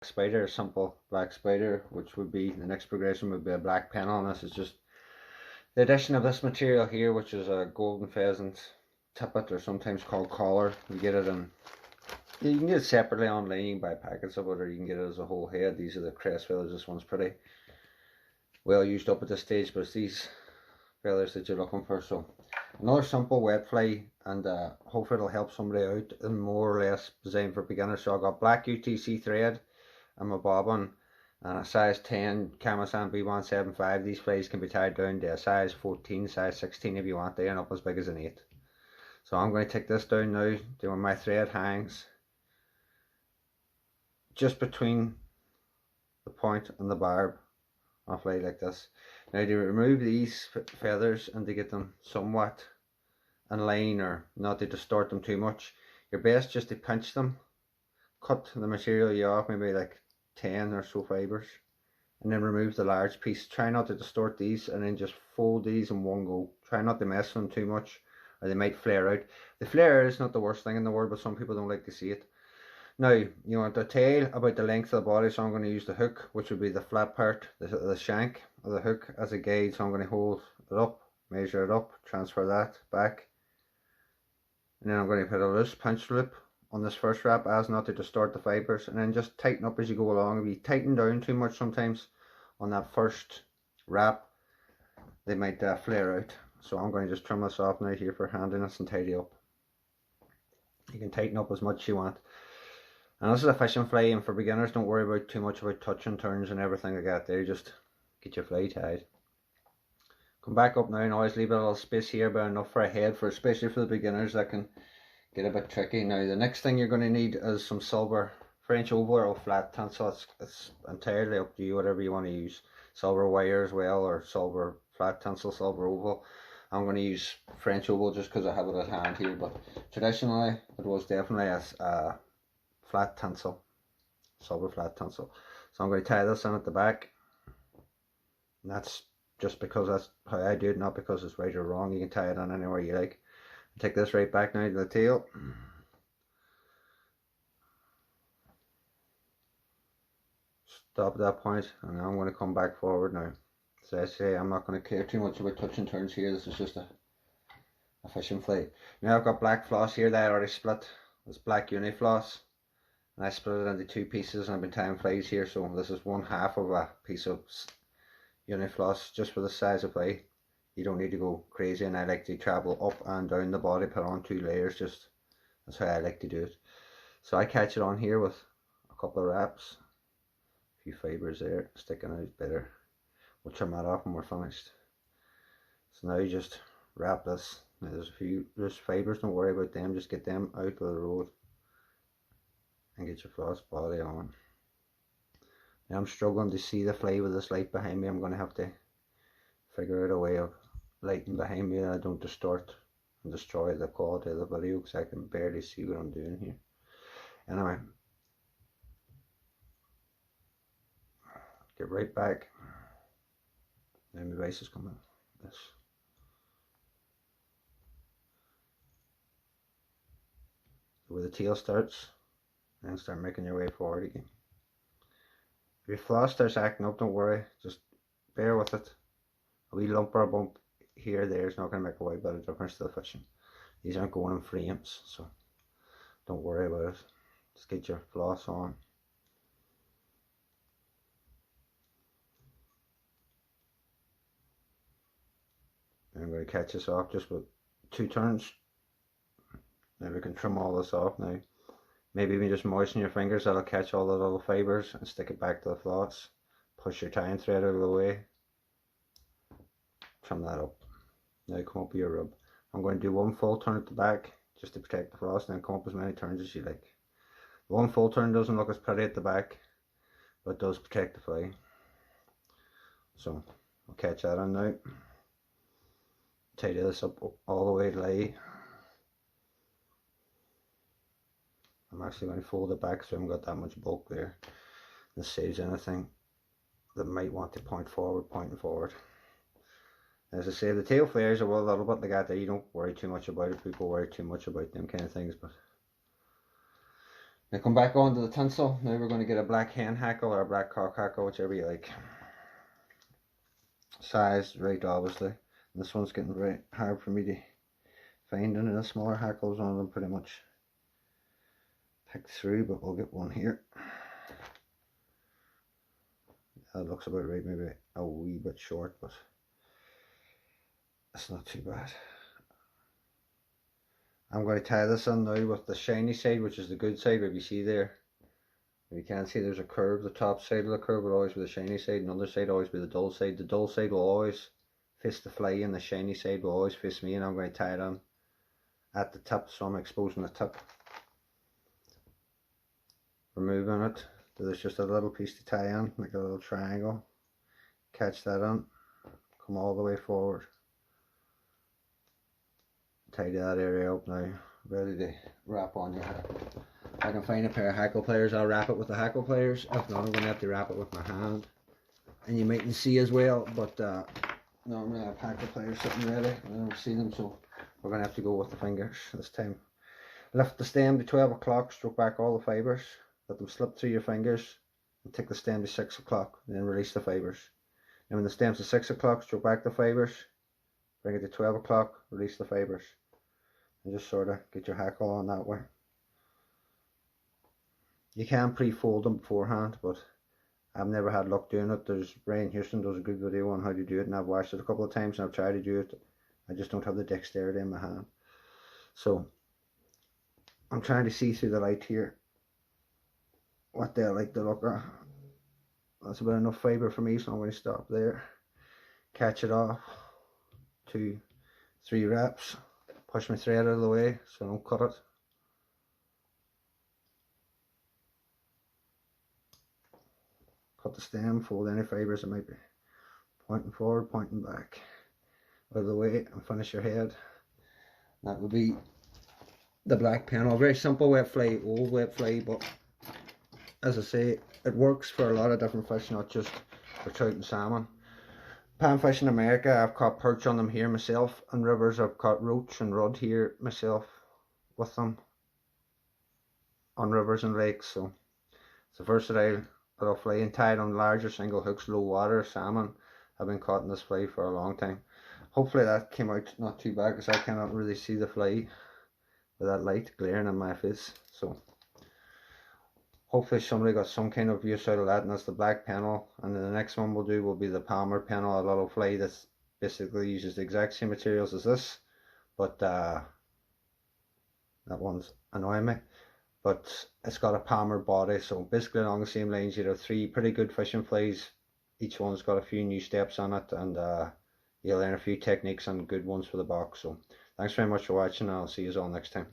spider, a simple black spider, which would be the next progression would be a black penelle, and this is just the addition of this material here, which is a golden pheasant tippet, or sometimes called collar. You get it in, you can get it separately online, you can buy packets of it, or you can get it as a whole head. These are the crest feathers. This one's pretty well used up at this stage, but it's these feathers that you're looking for. So another simple wet fly, and hopefully it'll help somebody out, and more or less designed for beginners. So I got black UTC thread and my bobbin, and a size 10 Camasan B175. These flies can be tied down to a size 14, size 16 if you want. They end up as big as an 8. So I'm going to take this down now to where my thread hangs just between the point and the barb on a fly like this. Now to remove these feathers and to get them somewhat in line, or not to distort them too much, you're best just to pinch them, cut the material you off, maybe like 10 or so fibers, and then remove the large piece. Try not to distort these, and then just fold these in one go. Try not to mess them too much, or they might flare out. The flare is not the worst thing in the world, but some people don't like to see it. Now you want the tail about the length of the body, so I'm going to use the hook, which would be the flat part, the shank of the hook, as a gauge. So I'm going to hold it up, measure it up, transfer that back, and then I'm going to put a loose pinch loop on this first wrap, as not to distort the fibers, and then just tighten up as you go along. If you tighten down too much sometimes on that first wrap, they might flare out. So I'm going to just trim this off now here for handiness and tidy up. You can tighten up as much as you want. And this is a fishing fly, and for beginners, don't worry about too much about touching turns and everything like that. There, just get your fly tied. Come back up now, and always leave a little space here, but enough for a head, for especially for the beginners. That can get a bit tricky. Now the next thing you're going to need is some silver French oval or flat tinsel. It's entirely up to you, whatever you want to use. Silver wire as well, or silver flat tinsel, silver oval. I'm going to use French oval just because I have it at hand here, but traditionally it was definitely a flat tinsel, silver flat tinsel. So I'm going to tie this in at the back, and that's just because that's how I do it, not because it's right or wrong. You can tie it on anywhere you like. Take this right back now to the tail. Stop at that point, and now I'm going to come back forward now. As I say, I'm not going to care too much about touching turns here. This is just a fishing fly. Now I've got black floss here that I already split. It's black uni floss, and I split it into two pieces, and I've been tying flies here. So this is one half of a piece of uni floss, just for the size of fly. You don't need to go crazy, and I like to travel up and down the body, put on 2 layers. Just that's how I like to do it. So I catch it on here with a couple of wraps, a few fibers there sticking out better. We'll trim that off when we're finished. So now you just wrap this. Now there's a few loose fibers, don't worry about them, just get them out of the road and get your floss body on. Now I'm struggling to see the fly with this light behind me. I'm going to have to figure out a way of lighting behind me that I don't distort and destroy the quality of the video, because I can barely see what I'm doing here. Anyway, get right back. Now my vise is coming. This. Where the tail starts, and start making your way forward again. If your floss starts acting up, don't worry, just bear with it. A wee lump or a bump here or there is not going to make a wide bit of difference to the fishing. These aren't going in frames, so don't worry about it. Just get your floss on. And I'm going to catch this off just with 2 turns. Now we can trim all this off now. Maybe even just moisten your fingers, that'll catch all the little fibers, and stick it back to the floss. Push your tying thread out of the way. Trim that up. Now come up with your rub. I'm going to do 1 full turn at the back just to protect the floss, and then come up as many turns as you like. 1 full turn doesn't look as pretty at the back, but it does protect the fly. So I'll catch that on now. Tidy this up all the way to lay. I'm actually going to fold it back so I haven't got that much bulk there. This saves anything that might want to point forward, pointing forward. As I say, the tail flares are a little bit like that there. You don't worry too much about it. People worry too much about them kind of things, but Now come back onto the tinsel. Now we're going to get a black hen hackle or a black cock hackle, whichever you like. Size right, obviously. And this one's getting very hard for me to find, and the smaller hackles on them pretty much picked through, but we'll get one here. That looks about right, maybe a wee bit short, but it's not too bad. I'm going to tie this on now with the shiny side, which is the good side. If you see there, if you can't see, there's a curve. The top side of the curve will always be the shiny side, and the other side will always be the dull side. The dull side will always face the fly, and the shiny side will always face me, and I'm going to tie it on at the tip, so I'm exposing the tip. Removing it, there's just a little piece to tie on, like a little triangle. Catch that on, come all the way forward. Tidy that area up now, ready to wrap on your hackle. If I can find a pair of hackle pliers, I'll wrap it with the hackle pliers. If not, I'm going to have to wrap it with my hand. And you mightn't see as well, but normally I have hackle pliers sitting ready. I don't see them, so we're going to have to go with the fingers this time. Lift the stem to 12 o'clock, stroke back all the fibres, let them slip through your fingers, and take the stem to 6 o'clock, and then release the fibres. And when the stem's to 6 o'clock, stroke back the fibres, bring it to 12 o'clock, release the fibres. And just sort of get your hackle on that way. You can pre-fold them beforehand, but I've never had luck doing it. There's Brian Houston does a good video on how to do it, and I've watched it a couple of times and I've tried to do it. I just don't have the dexterity in my hand. So I'm trying to see through the light here what they like to look at. That's about enough fibre for me, so I'm going to stop there. Catch it off. 2, 3 reps. Push my thread out of the way so I don't cut it. Cut the stem, fold any fibres that might be pointing forward, pointing back, out of the way, and finish your head. That would be the black penelle. Very simple wet fly, old wet fly, but as I say, it works for a lot of different fish, not just for trout and salmon. Panfish in America, I've caught perch on them here myself. In rivers, I've caught roach and rudd here myself with them on rivers and lakes. So it's a versatile little fly, and tied on larger single hooks, low water salmon have been caught in this fly for a long time. Hopefully that came out not too bad, because I cannot really see the fly with that light glaring in my face. So hopefully somebody got some kind of use out of that, and that's the black penelle. And then the next one we'll do will be the Palmer penelle, a little fly that basically uses the exact same materials as this, but that one's annoying me. But it's got a Palmer body, so basically along the same lines, you have 3 pretty good fishing flies. Each one's got a few new steps on it, and you'll learn a few techniques and good ones for the box. So thanks very much for watching, and I'll see you all next time.